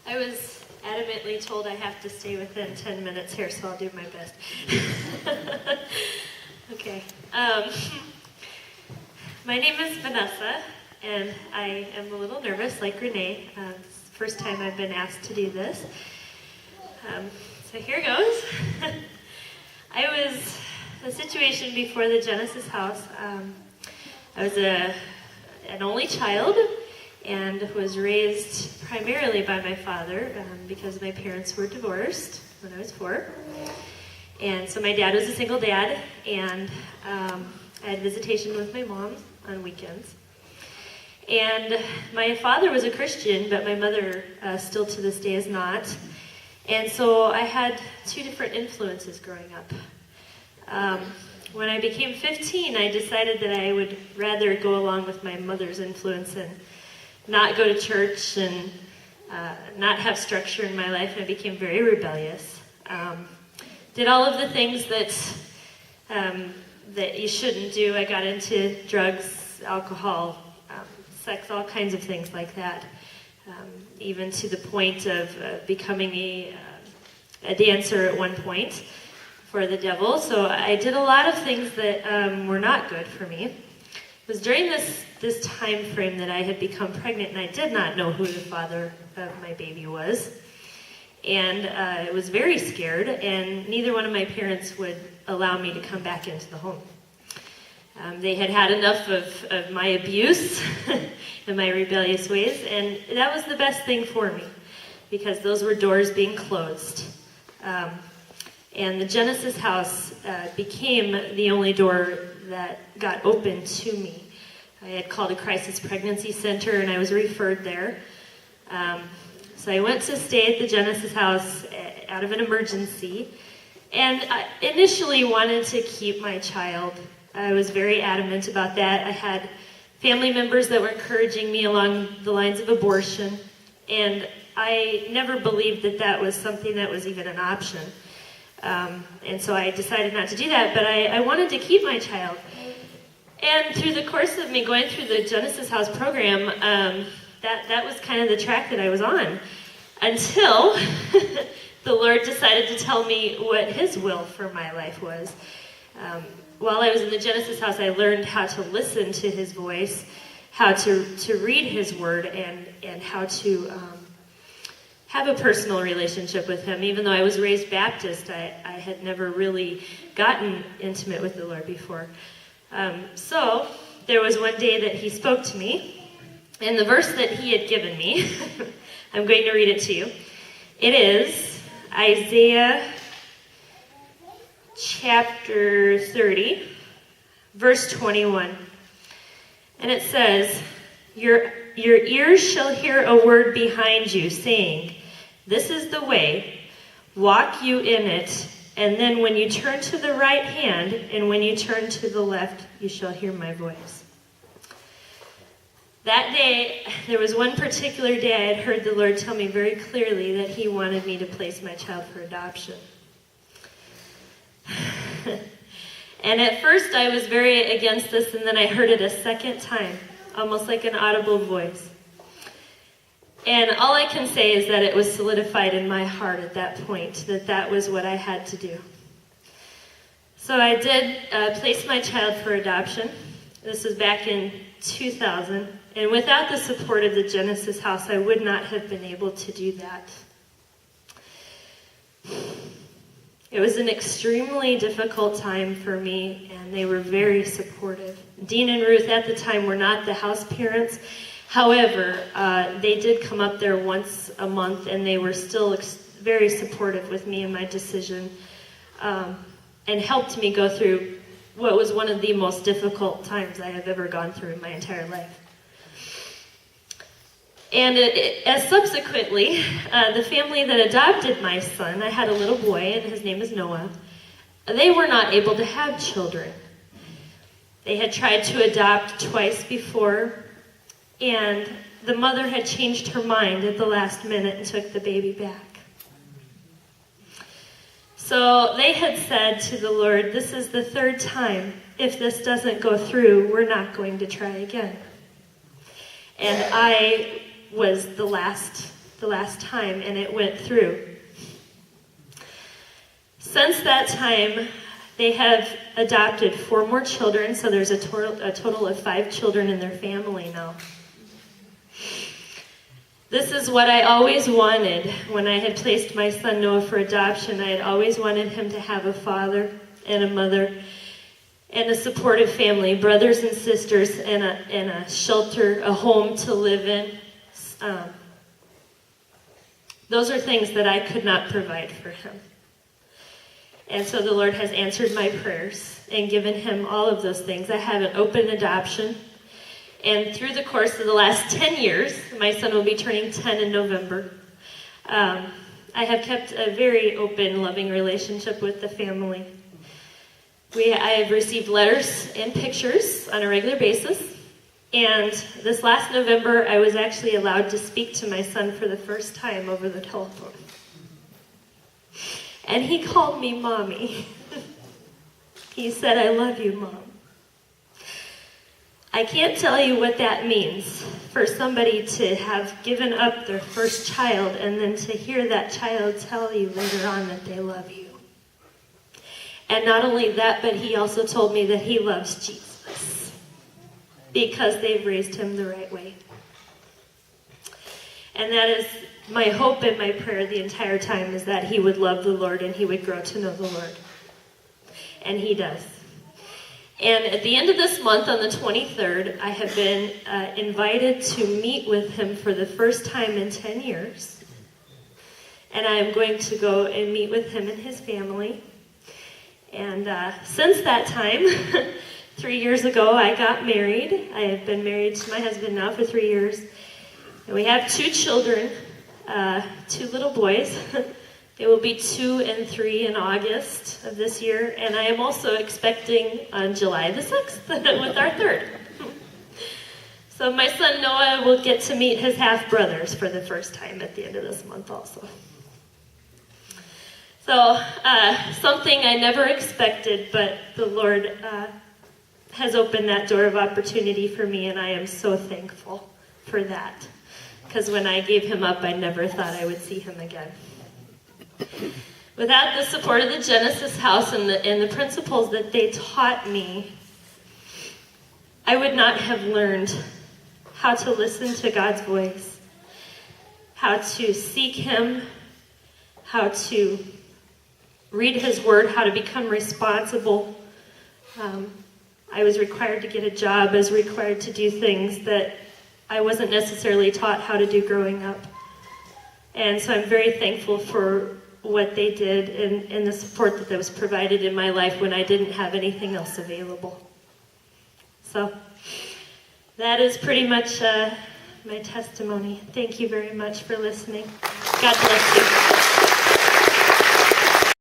I was adamantly told I have to stay within 10 minutes here, so I'll do my best. Okay. My name is Vanessa, and I am a little nervous, like Renee. It's the first time I've been asked to do this. So here goes. The situation before the Genesis house. I was an only child and was raised primarily by my father because my parents were divorced when I was 4. And so my dad was a single dad, and I had visitation with my mom on weekends. And my father was a Christian, but my mother still to this day is not. And so I had 2 different influences growing up. When I became 15, I decided that I would rather go along with my mother's influence and not go to church and not have structure in my life, and I became very rebellious. Did all of the things that you shouldn't do. I got into drugs, alcohol, sex, all kinds of things like that, even to the point of becoming a dancer at one point for the devil. So I did a lot of things that were not good for me. It was during this time frame that I had become pregnant, and I did not know who the father of my baby was. And I was very scared, and neither one of my parents would allow me to come back into the home. They had had enough of my abuse and my rebellious ways, and that was the best thing for me, because those were doors being closed. And the Genesis house became the only door that got open to me. I had called a crisis pregnancy center, and I was referred there. So I went to stay at the Genesis house out of an emergency, and I initially wanted to keep my child. I was very adamant about that. I had family members that were encouraging me along the lines of abortion, and I never believed that that was something that was even an option. And so I decided not to do that, but I wanted to keep my child. And through the course of me going through the Genesis House program, that was kind of the track that I was on, until the Lord decided to tell me what His will for my life was. While I was in the Genesis house, I learned how to listen to His voice, how to read His word, and how to have a personal relationship with Him. Even though I was raised Baptist, I had never really gotten intimate with the Lord before. So there was one day that He spoke to me, and the verse that He had given me, I'm going to read it to you. It is Isaiah chapter 30, verse 21. And it says, Your ears shall hear a word behind you, saying, This is the way, walk you in it, and then when you turn to the right hand, and when you turn to the left, you shall hear my voice. That day, there was one particular day I had heard the Lord tell me very clearly that He wanted me to place my child for adoption. And at first I was very against this, and then I heard it a second time, almost like an audible voice. And all I can say is that it was solidified in my heart at that point, that was what I had to do. So I did place my child for adoption. This was back in 2000. And without the support of the Genesis house, I would not have been able to do that. It was an extremely difficult time for me, and they were very supportive. Dean and Ruth at the time were not the house parents. However, they did come up there once a month, and they were still very supportive with me in my decision, and helped me go through what was one of the most difficult times I have ever gone through in my entire life. And as subsequently, the family that adopted my son, I had a little boy, and his name is Noah, they were not able to have children. They had tried to adopt twice before, and the mother had changed her mind at the last minute and took the baby back. So they had said to the Lord, this is the 3rd time. If this doesn't go through, we're not going to try again. And I was the last the last time, and it went through. Since that time, they have adopted 4 more children, so there's a total of 5 children in their family now. This is what I always wanted when I had placed my son Noah for adoption. I had always wanted him to have a father and a mother and a supportive family, brothers and sisters, and a shelter, a home to live in. Those are things that I could not provide for him. And so the Lord has answered my prayers and given him all of those things. I have an open adoption. And through the course of the last 10 years, my son will be turning 10 in November, I have kept a very open, loving relationship with the family. I have received letters and pictures on a regular basis. And this last November, I was actually allowed to speak to my son for the first time over the telephone. And he called me Mommy. He said, "I love you, Mom." I can't tell you what that means for somebody to have given up their first child and then to hear that child tell you later on that they love you. And not only that, but he also told me that he loves Jesus because they've raised him the right way. And that is my hope and my prayer the entire time, is that he would love the Lord and he would grow to know the Lord. And he does. And at the end of this month, on the 23rd, I have been invited to meet with him for the first time in 10 years. And I am going to go and meet with him and his family. And since that time, 3 years ago, I got married. I have been married to my husband now for 3 years. And we have 2 children, 2 little boys. They will be 2 and 3 in August of this year. And I am also expecting on July the 6th with our 3rd. So my son Noah will get to meet his half-brothers for the first time at the end of this month also. So something I never expected, but the Lord has opened that door of opportunity for me, and I am so thankful for that. Because when I gave him up, I never thought I would see him again. Without the support of the Genesis House and the principles that they taught me, I would not have learned how to listen to God's voice, how to seek him, how to read his word, how to become responsible. I was required to get a job. I was required to do things that I wasn't necessarily taught how to do growing up. And so I'm very thankful for what they did and the support that was provided in my life when I didn't have anything else available. So that is pretty much my testimony. Thank you very much for listening. God bless you.